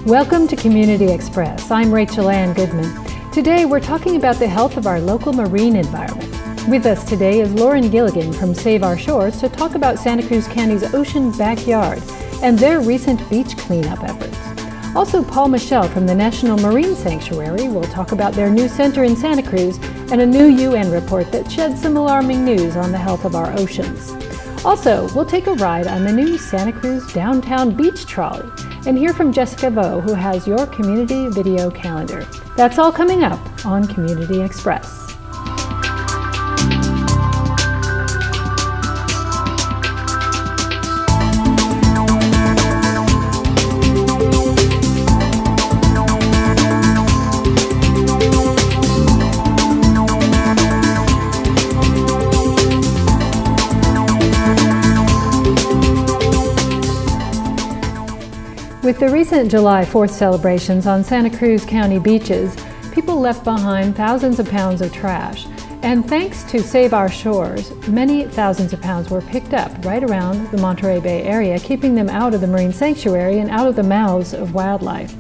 Welcome to Community Express. I'm Rachel Ann Goodman. Today we're talking about the health of our local marine environment. With us today is Lauren Gilligan from Save Our Shores to talk about Santa Cruz County's ocean backyard and their recent beach cleanup efforts. Also, Paul Michel from the National Marine Sanctuary will talk about their new center in Santa Cruz and a new UN report that sheds some alarming news on the health of our oceans. Also, we'll take a ride on the new Santa Cruz downtown beach trolley and hear from Jessica Vo, who has your community video calendar. That's all coming up on Community Express. With the recent July 4th celebrations on Santa Cruz County beaches, people left behind thousands of pounds of trash. And thanks to Save Our Shores, many thousands of pounds were picked up right around the Monterey Bay area, keeping them out of the marine sanctuary and out of the mouths of wildlife.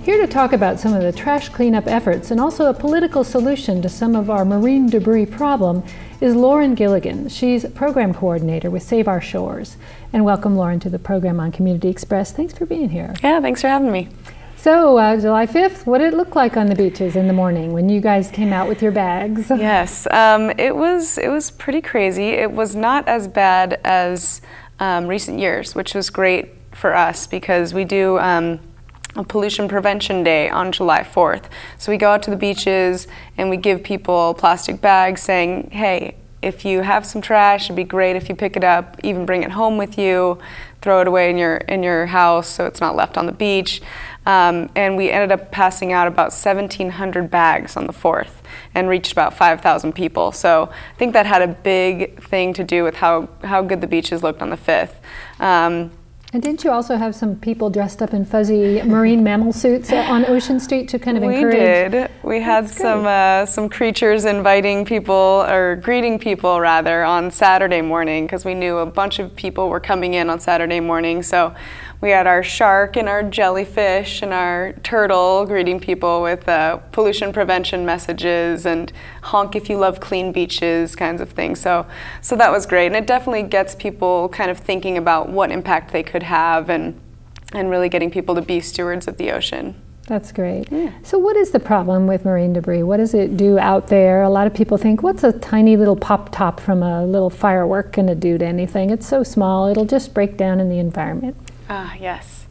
Here to talk about some of the trash cleanup efforts and also a political solution to some of our marine debris problem is Lauren Gilligan. She's program coordinator with Save Our Shores. And welcome, Lauren, to the program on Community Express. Thanks for being here. Yeah, thanks for having me. So, July 5th, what did it look like on the beaches in the morning when you guys came out with your bags? Yes, it was pretty crazy. It was not as bad as recent years, which was great for us because we do a pollution prevention day on July 4th. So we go out to the beaches and we give people plastic bags saying, hey, if you have some trash, it'd be great if you pick it up, even bring it home with you, throw it away in your house so it's not left on the beach. And we ended up passing out about 1,700 bags on the 4th and reached about 5,000 people. So I think that had a big thing to do with how good the beaches looked on the 5th. And didn't you also have some people dressed up in fuzzy marine mammal suits on Ocean Street to kind of encourage? We did. We had some creatures inviting people, or greeting people rather, on Saturday morning because we knew a bunch of people were coming in on Saturday morning. So we had our shark and our jellyfish and our turtle greeting people with pollution prevention messages and honk if you love clean beaches kinds of things. So that was great, and it definitely gets people kind of thinking about what impact they could have and really getting people to be stewards of the ocean. That's great. Yeah. So what is the problem with marine debris? What does it do out there? A lot of people think, what's a tiny little pop top from a little firework going to do to anything? It's so small, it'll just break down in the environment. Yes.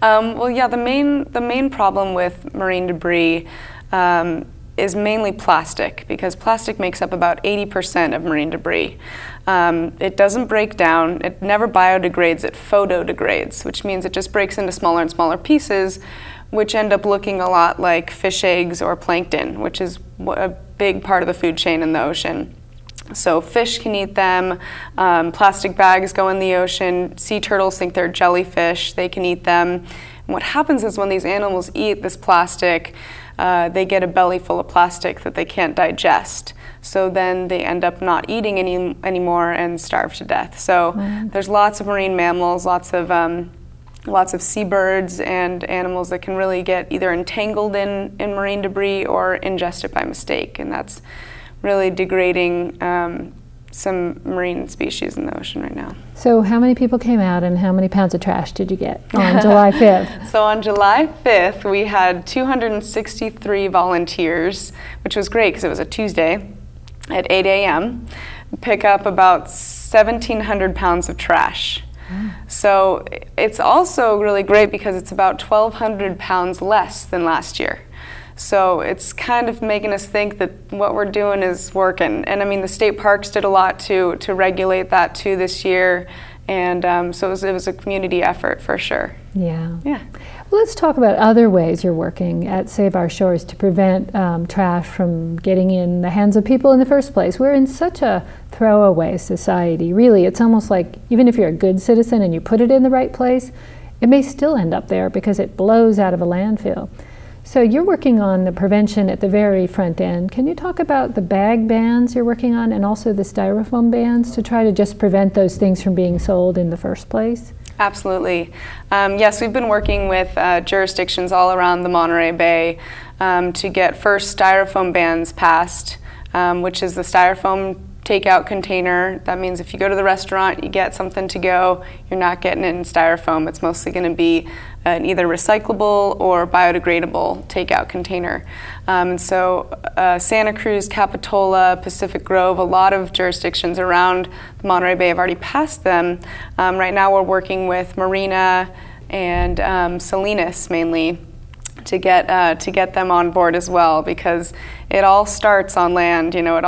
Well, yeah, the main problem with marine debris is mainly plastic, because plastic makes up about 80% of marine debris. It doesn't break down, it never biodegrades, it photodegrades, which means it just breaks into smaller and smaller pieces, which end up looking a lot like fish eggs or plankton, which is a big part of the food chain in the ocean. So fish can eat them, plastic bags go in the ocean, sea turtles think they're jellyfish, they can eat them. And what happens is when these animals eat this plastic, they get a belly full of plastic that they can't digest. So then they end up not eating anymore and starve to death. So there's lots of marine mammals, lots of seabirds and animals that can really get either entangled in marine debris or ingest it by mistake, and that's really degrading some marine species in the ocean right now. So how many people came out and how many pounds of trash did you get on July 5th? So on July 5th, we had 263 volunteers, which was great because it was a Tuesday at 8 a.m., pick up about 1,700 pounds of trash. So it's also really great because it's about 1,200 pounds less than last year. So it's kind of making us think that what we're doing is working. And I mean, the state parks did a lot to regulate that too this year. And so it was a community effort for sure. Yeah. Yeah. Well, let's talk about other ways you're working at Save Our Shores to prevent trash from getting in the hands of people in the first place. We're in such a throwaway society. Really, it's almost like even if you're a good citizen and you put it in the right place, it may still end up there because it blows out of a landfill. So you're working on the prevention at the very front end. Can you talk about the bag bans you're working on and also the styrofoam bans to try to just prevent those things from being sold in the first place? Absolutely. Yes, we've been working with jurisdictions all around the Monterey Bay to get first styrofoam bans passed, which is the styrofoam takeout container. That means if you go to the restaurant, you get something to go, you're not getting it in styrofoam. It's mostly going to be an either recyclable or biodegradable takeout container. And so Santa Cruz, Capitola, Pacific Grove, a lot of jurisdictions around the Monterey Bay have already passed them. Right now we're working with Marina and Salinas mainly to get them on board as well, because it all starts on land. You know,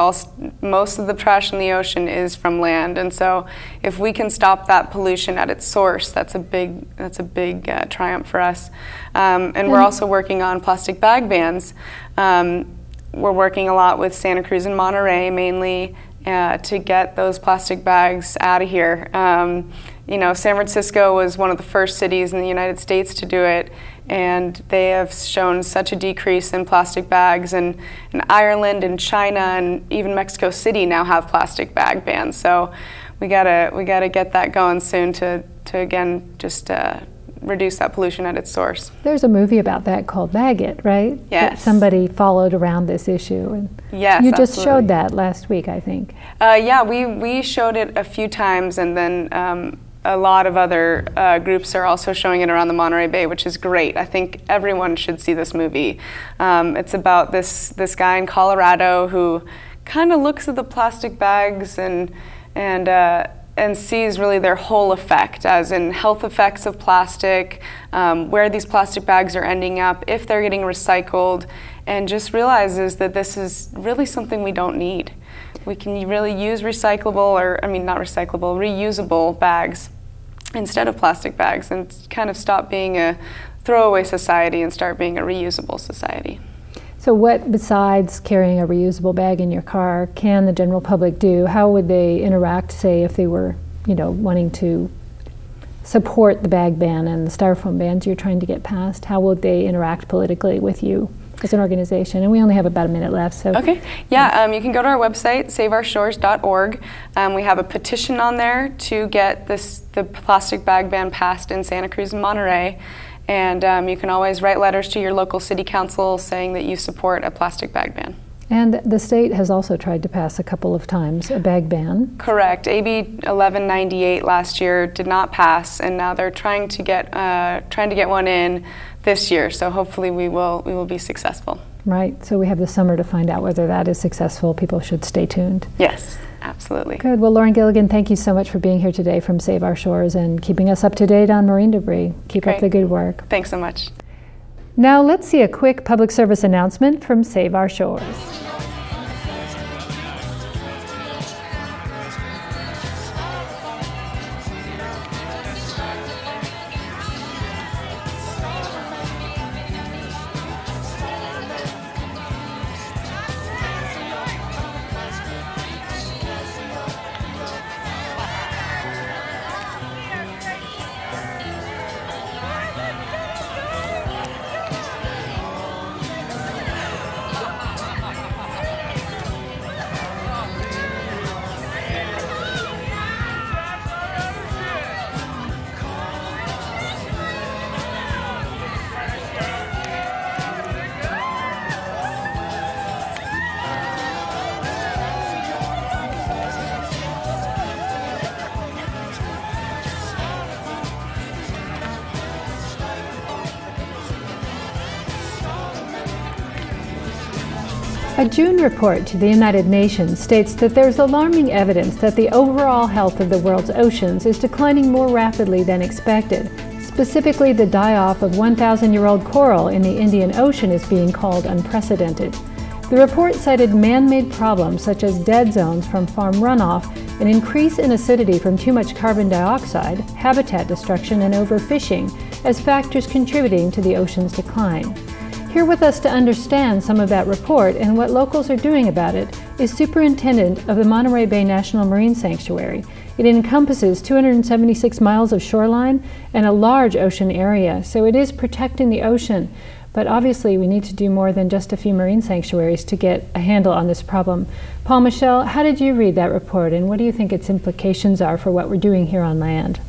most of the trash in the ocean is from land, and so if we can stop that pollution at its source, that's a big triumph for us. And we're also working on plastic bag bans. We're working a lot with Santa Cruz and Monterey mainly to get those plastic bags out of here. You know, San Francisco was one of the first cities in the United States to do it, and they have shown such a decrease in plastic bags, and Ireland and China and even Mexico City now have plastic bag bans. So we gotta get that going soon to again just reduce that pollution at its source. There's a movie about that called Bag It, right? Yes. That somebody followed around this issue. And yes, you just absolutely. Showed that last week, I think. Yeah, we showed it a few times, and then a lot of other groups are also showing it around the Monterey Bay, which is great. I think everyone should see this movie. It's about this guy in Colorado who kind of looks at the plastic bags and sees really their whole effect, as in health effects of plastic, where these plastic bags are ending up, if they're getting recycled, and just realizes that this is really something we don't need. We can really use reusable bags instead of plastic bags, and kind of stop being a throwaway society and start being a reusable society. So what, besides carrying a reusable bag in your car, can the general public do? How would they interact, say, if they were, wanting to support the bag ban and the styrofoam bans you're trying to get passed? How would they interact politically with you as an organization? And we only have about a minute left. So okay. Yeah, you can go to our website, saveourshores.org. We have a petition on there to get the plastic bag ban passed in Santa Cruz and Monterey. And you can always write letters to your local city council saying that you support a plastic bag ban. And the state has also tried to pass a couple of times a bag ban. Correct. AB 1198 last year did not pass, and now they're trying to get one in this year. So hopefully we will be successful. Right. So we have the summer to find out whether that is successful. People should stay tuned. Yes, absolutely. Good. Well, Lauren Gilligan, thank you so much for being here today from Save Our Shores and keeping us up to date on marine debris. Keep up the good work. Thanks so much. Now let's see a quick public service announcement from Save Our Shores. A June report to the United Nations states that there's alarming evidence that the overall health of the world's oceans is declining more rapidly than expected. Specifically, the die-off of 1,000-year-old coral in the Indian Ocean is being called unprecedented. The report cited man-made problems such as dead zones from farm runoff, an increase in acidity from too much carbon dioxide, habitat destruction, and overfishing as factors contributing to the ocean's decline. Here with us to understand some of that report and what locals are doing about it is Superintendent of the Monterey Bay National Marine Sanctuary. It encompasses 276 miles of shoreline and a large ocean area, so it is protecting the ocean. But obviously we need to do more than just a few marine sanctuaries to get a handle on this problem. Michel, how did you read that report, and what do you think its implications are for what we're doing here on land?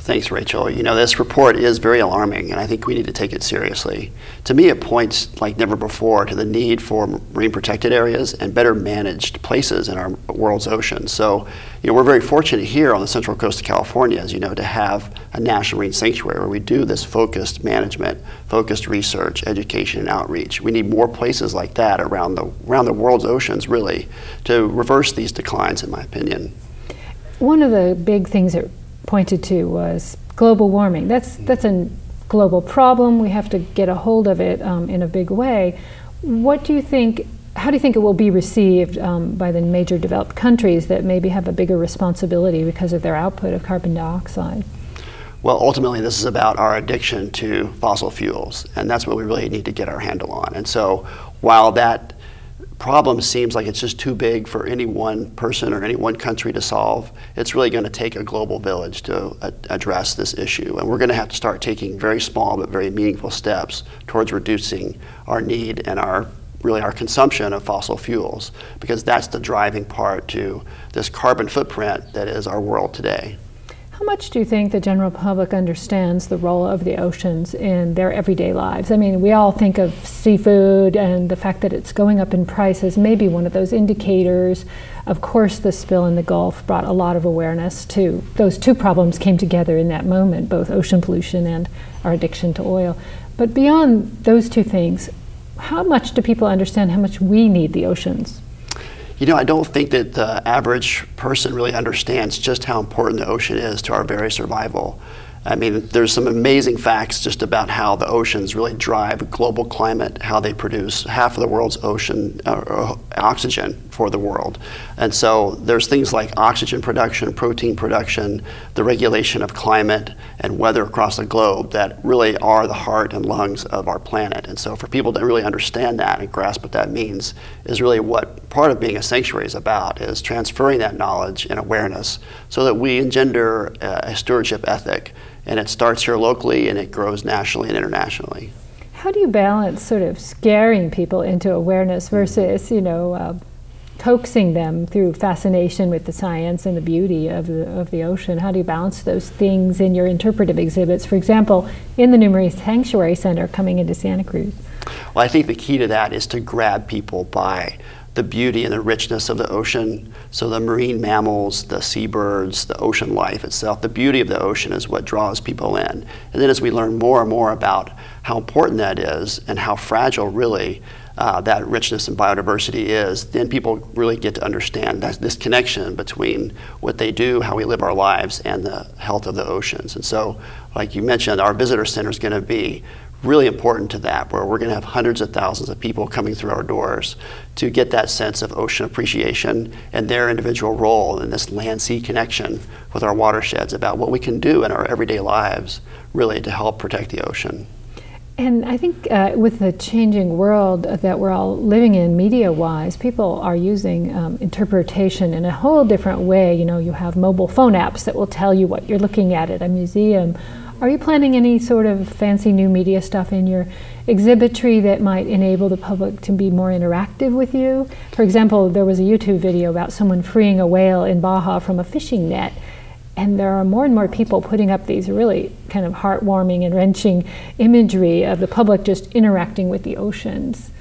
Thanks, Rachel. You know, this report is very alarming, and I think we need to take it seriously. To me, it points like never before to the need for marine protected areas and better managed places in our world's oceans. So, you know, we're very fortunate here on the central coast of California, as you know, to have a national marine sanctuary where we do this focused management, focused research, education, and outreach. We need more places like that around the world's oceans, really, to reverse these declines, in my opinion. One of the big things that pointed to was global warming. That's a global problem. We have to get a hold of it in a big way. What do you think, how do you think it will be received by the major developed countries that maybe have a bigger responsibility because of their output of carbon dioxide? Well, ultimately, this is about our addiction to fossil fuels, and that's what we really need to get our handle on. And so while that problem seems like it's just too big for any one person or any one country to solve, it's really going to take a global village to address this issue. And we're going to have to start taking very small but very meaningful steps towards reducing our need and our consumption of fossil fuels, because that's the driving part to this carbon footprint that is our world today. How much do you think the general public understands the role of the oceans in their everyday lives? I mean, we all think of seafood and the fact that it's going up in price as maybe one of those indicators. Of course, the spill in the Gulf brought a lot of awareness to those two problems came together in that moment, both ocean pollution and our addiction to oil. But beyond those two things, how much do people understand how much we need the oceans? You know, I don't think that the average person really understands just how important the ocean is to our very survival. I mean, there's some amazing facts just about how the oceans really drive global climate, how they produce half of the world's ocean oxygen for the world. And so there's things like oxygen production, protein production, the regulation of climate and weather across the globe that really are the heart and lungs of our planet. And so for people to really understand that and grasp what that means is really what part of being a sanctuary is about, is transferring that knowledge and awareness so that we engender a stewardship ethic. And it starts here locally and it grows nationally and internationally. How do you balance sort of scaring people into awareness versus, you know, coaxing them through fascination with the science and the beauty of the ocean? How do you balance those things in your interpretive exhibits? For example, in the New Marine Sanctuary Center coming into Santa Cruz. Well, I think the key to that is to grab people by the beauty and the richness of the ocean. So the marine mammals, the seabirds, the ocean life itself, the beauty of the ocean is what draws people in. And then as we learn more and more about how important that is and how fragile really that richness and biodiversity is, then people really get to understand that this connection between what they do, how we live our lives, and the health of the oceans. And so, like you mentioned, our visitor center is going to be really important to that, where we're going to have hundreds of thousands of people coming through our doors to get that sense of ocean appreciation and their individual role in this land-sea connection with our watersheds, about what we can do in our everyday lives really to help protect the ocean. And I think with the changing world that we're all living in media-wise, people are using interpretation in a whole different way. You know, you have mobile phone apps that will tell you what you're looking at a museum. Are you planning any sort of fancy new media stuff in your exhibitry that might enable the public to be more interactive with you? For example, there was a YouTube video about someone freeing a whale in Baja from a fishing net. And there are more and more people putting up these really kind of heartwarming and wrenching imagery of the public just interacting with the oceans.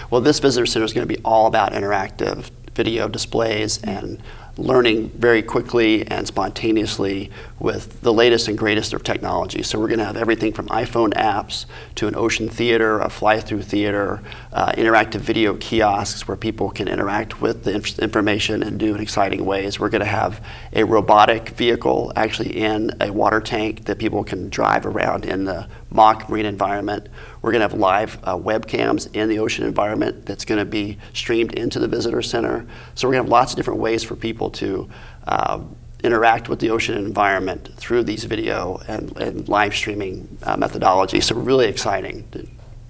Well, this visitor center is going to be all about interactive video displays and learning very quickly and spontaneously with the latest and greatest of technology. So we're going to have everything from iPhone apps to an ocean theater, a fly-through theater, interactive video kiosks where people can interact with the information and do in exciting ways. We're going to have a robotic vehicle actually in a water tank that people can drive around in the mock marine environment. We're going to have live webcams in the ocean environment that's going to be streamed into the visitor center. So we're going to have lots of different ways for people to interact with the ocean environment through these video and live streaming methodology. So really exciting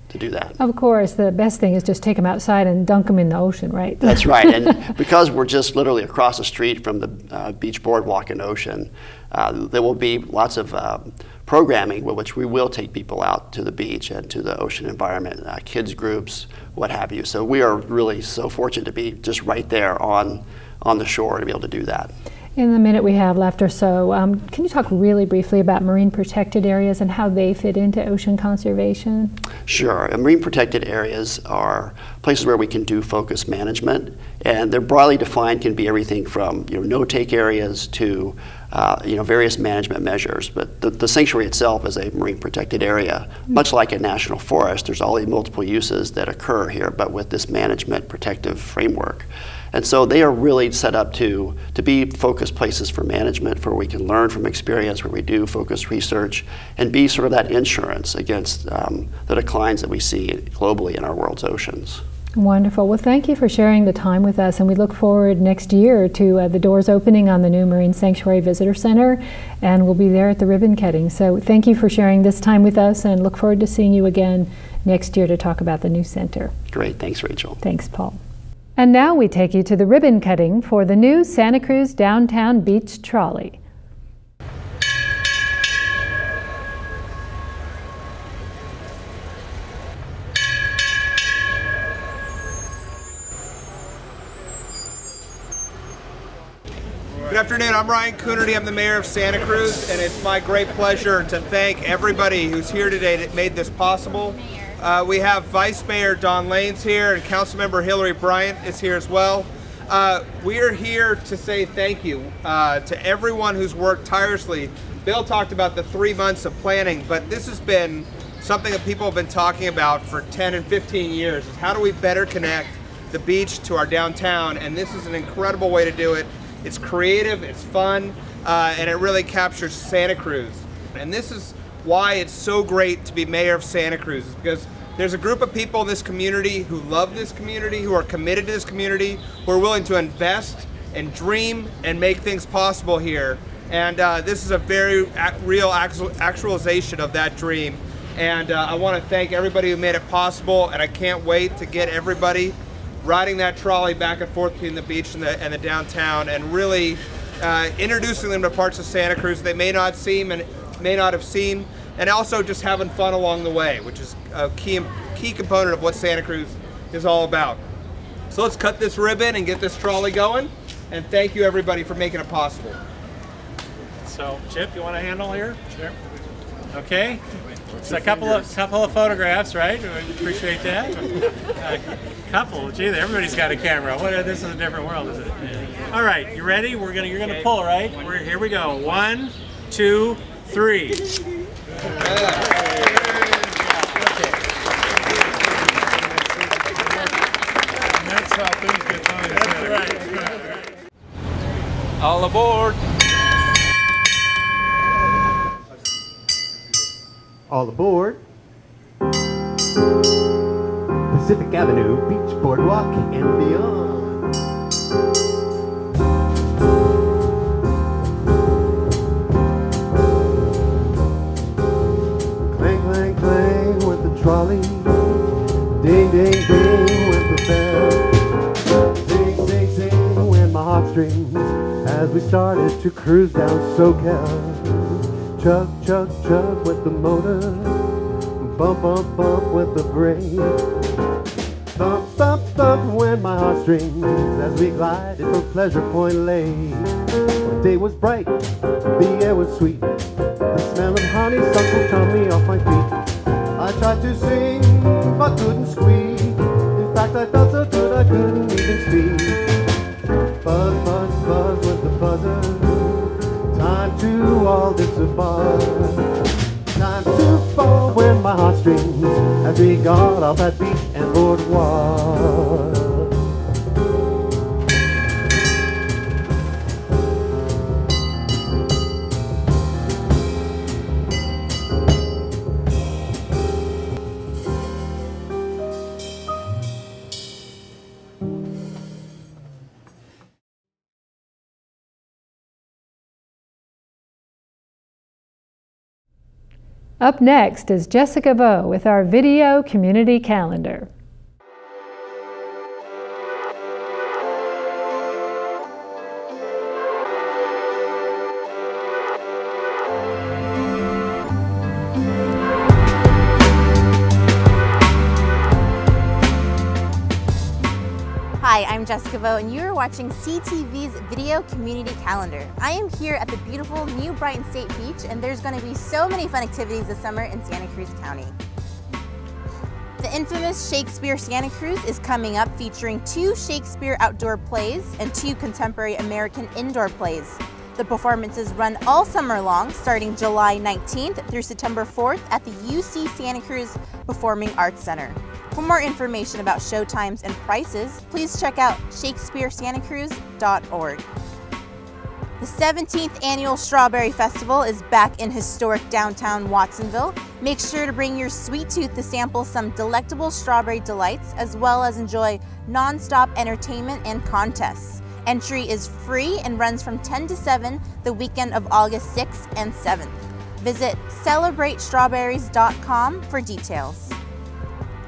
to do that. Of course, the best thing is just take them outside and dunk them in the ocean, right? That's right. And because we're just literally across the street from the beach boardwalk and ocean, there will be lots of programming with which we will take people out to the beach and to the ocean environment, kids groups, what have you. So we are really so fortunate to be just right there on the shore to be able to do that. In the minute we have left or so, can you talk really briefly about marine protected areas and how they fit into ocean conservation? Sure. Marine protected areas are places where we can do focused management, and they're broadly defined, can be everything from no-take areas to various management measures. But the sanctuary itself is a marine protected area. Much like a national forest, there's all these multiple uses that occur here, but with this management protective framework. And so they are really set up to be focused places for management, where we can learn from experience, where we do focused research, and be sort of that insurance against the declines that we see globally in our world's oceans. Wonderful. Well, thank you for sharing the time with us, and we look forward next year to the doors opening on the new Marine Sanctuary Visitor Center, and we'll be there at the ribbon cutting. So thank you for sharing this time with us, and look forward to seeing you again next year to talk about the new center. Great. Thanks, Rachel. Thanks, Paul. And now we take you to the ribbon cutting for the new Santa Cruz Downtown Beach Trolley. Good afternoon, I'm Ryan Coonerty, I'm the mayor of Santa Cruz, and it's my great pleasure to thank everybody who's here today that made this possible. We have Vice Mayor Don Lanes here, and Councilmember Hillary Bryant is here as well. We are here to say thank you to everyone who's worked tirelessly. Bill talked about the 3 months of planning, but this has been something that people have been talking about for 10 and 15 years. Is how do we better connect the beach to our downtown, and this is an incredible way to do it. It's creative, it's fun, and it really captures Santa Cruz. And this is why it's so great to be mayor of Santa Cruz, is because there's a group of people in this community who love this community, who are committed to this community, who are willing to invest and dream and make things possible here. And this is a very real actualization of that dream. And I want to thank everybody who made it possible, and I can't wait to get everybody riding that trolley back and forth between the beach and the downtown, and really introducing them to parts of Santa Cruz they may not have seen, and also just having fun along the way, which is a key component of what Santa Cruz is all about. So let's cut this ribbon and get this trolley going, and thank you everybody for making it possible. So Chip, you want a handle here? Sure. Okay. It's a couple of photographs, right? We appreciate that. Couple. Gee, everybody's got a camera. This is a different world, isn't it? All right, you ready? You're gonna pull, right? Here we go. 1, 2, 3. That's how things get done. That's right. All aboard. All aboard. Pacific Avenue, Beach Boardwalk, and beyond. Clang, clang, clang with the trolley. Ding, ding, ding with the bell. Sing, sing, sing when my heartstrings as we started to cruise down SoCal. Chug, chug, chug with the motor. Bump, bump, bump with the brake. Thump, thump, thump when my heartstrings as we glided from Pleasure Point Lake. The day was bright, the air was sweet. The smell of honeysuckle turned me off my feet. I tried to sing, but couldn't squeak. In fact, I felt so good I couldn't even speak. Buzz, buzz, buzz with the buzzer. Time to all disembark. Time to fall when my heartstrings as we got off that beach and boardwalk. Up next is Jessica Vo with our video community calendar. Hi, Hi, I'm Jessica Vo, and you're watching CTV's Video Community Calendar. I am here at the beautiful New Brighton State Beach, and there's going to be so many fun activities this summer in Santa Cruz County. The infamous Shakespeare Santa Cruz is coming up, featuring 2 Shakespeare outdoor plays and 2 contemporary American indoor plays. The performances run all summer long, starting July 19th through September 4th at the UC Santa Cruz Performing Arts Center. For more information about showtimes and prices, please check out shakespearesantacruz.org. The 17th Annual Strawberry Festival is back in historic downtown Watsonville. Make sure to bring your sweet tooth to sample some delectable strawberry delights, as well as enjoy non-stop entertainment and contests. Entry is free and runs from 10 to 7 the weekend of August 6th and 7th. Visit celebratestrawberries.com for details.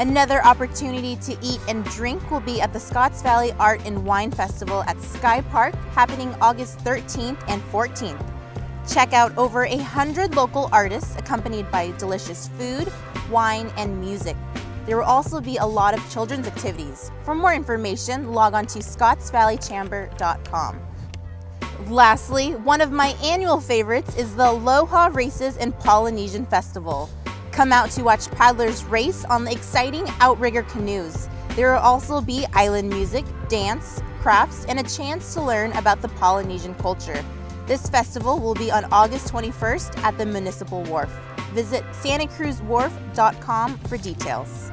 Another opportunity to eat and drink will be at the Scotts Valley Art and Wine Festival at Sky Park, happening August 13th and 14th. Check out over 100 local artists accompanied by delicious food, wine, and music. There will also be a lot of children's activities. For more information, log on to scottsvalleychamber.com. Lastly, one of my annual favorites is the Aloha Races and Polynesian Festival. Come out to watch paddlers race on the exciting outrigger canoes. There will also be island music, dance, crafts, and a chance to learn about the Polynesian culture. This festival will be on August 21st at the Municipal Wharf. Visit santacruzwharf.com for details.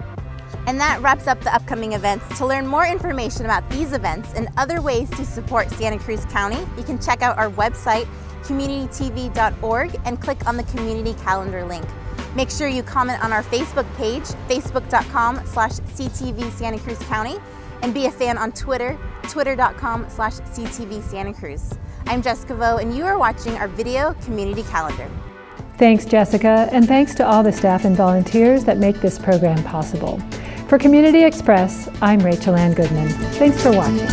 And that wraps up the upcoming events. To learn more information about these events and other ways to support Santa Cruz County, you can check out our website, communitytv.org, and click on the community calendar link. Make sure you comment on our Facebook page, facebook.com/CTV Santa Cruz County, and be a fan on Twitter, twitter.com/CTV Santa Cruz. I'm Jessica Vo, and you are watching our Video Community Calendar. Thanks, Jessica, and thanks to all the staff and volunteers that make this program possible. For Community Express, I'm Rachel Ann Goodman. Thanks for watching.